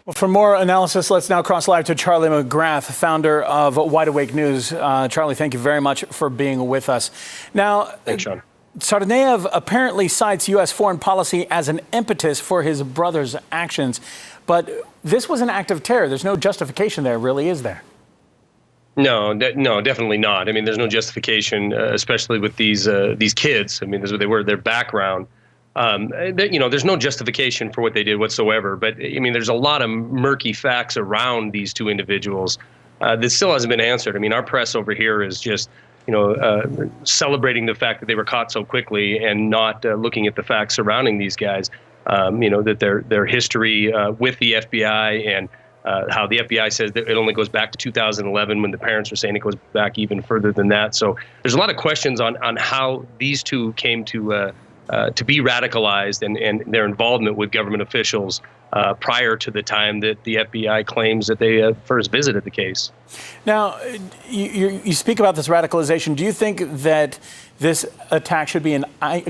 Well, for more analysis, let's now cross live to Charlie McGrath, founder of Wide Awake News. Charlie, thank you very much for being with us. Now, thanks, Sean. Tsarnaev apparently cites U.S. foreign policy as an impetus for his brother's actions. But this was an act of terror. There's no justification there, really, is there? No, definitely not. I mean, there's no justification, especially with these kids. I mean, this is what they were, their background. There's no justification for what they did whatsoever. But I mean, there's a lot of murky facts around these two individuals that still hasn't been answered. I mean, our press over here is just, celebrating the fact that they were caught so quickly and not looking at the facts surrounding these guys. That their history with the FBI and how the FBI says that it only goes back to 2011 when the parents are saying it goes back even further than that. So there's a lot of questions on how these two came to be radicalized and their involvement with government officials prior to the time that the FBI claims that they first visited the case. Now, you speak about this radicalization. Do you think that this attack should be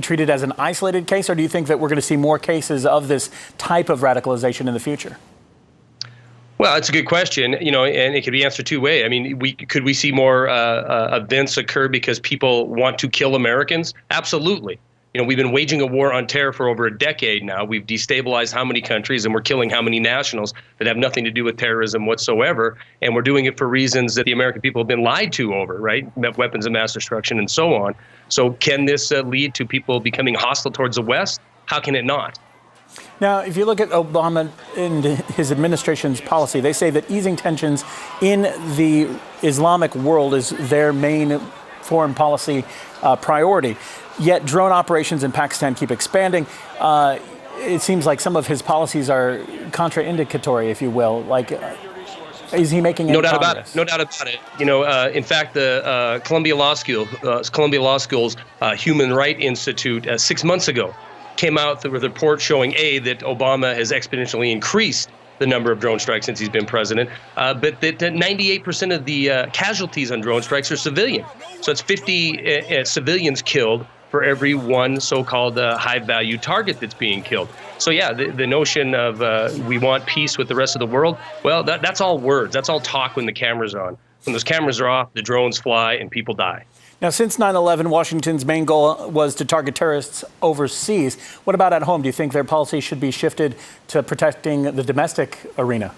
treated as an isolated case, or do you think that we're going to see more cases of this type of radicalization in the future? Well, it's a good question, and it could be answered two ways. I mean, could we see more events occur because people want to kill Americans? Absolutely. We've been waging a war on terror for over a decade now. We've destabilized how many countries, and we're killing how many nationals that have nothing to do with terrorism whatsoever. And we're doing it for reasons that the American people have been lied to over, right? Weapons of mass destruction and so on. So can this lead to people becoming hostile towards the West? How can it not? Now, if you look at Obama and his administration's policy, they say that easing tensions in the Islamic world is their main foreign policy priority. Yet drone operations in Pakistan keep expanding. It seems like some of his policies are contraindicatory, if you will. Like, is he making any progress? No doubt about it. In fact, the Columbia Law School's Human Rights Institute 6 months ago came out with a report showing that Obama has exponentially increased the number of drone strikes since he's been president, but that 98% of the casualties on drone strikes are civilian. So it's 50 civilians killed for every one so-called high-value target that's being killed. So yeah, the notion of we want peace with the rest of the world, well, that's all words. That's all talk when the camera's on. When those cameras are off, the drones fly and people die. Now, since 9/11, Washington's main goal was to target terrorists overseas. What about at home? Do you think their policy should be shifted to protecting the domestic arena?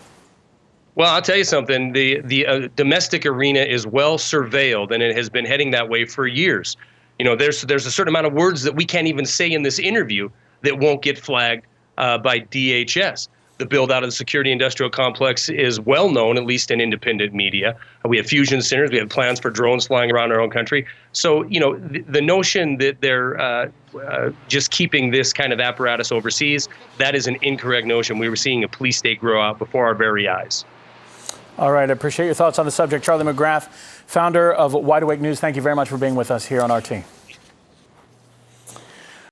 Well, I'll tell you something. The domestic arena is well surveilled, and it has been heading that way for years. There's a certain amount of words that we can't even say in this interview that won't get flagged by DHS. The build out of the security industrial complex is well known, at least in independent media. We have fusion centers. We have plans for drones flying around our own country. So, the notion that they're just keeping this kind of apparatus overseas, that is an incorrect notion. We were seeing a police state grow out before our very eyes. All right. I appreciate your thoughts on the subject. Charlie McGrath, founder of Wide Awake News. Thank you very much for being with us here on RT.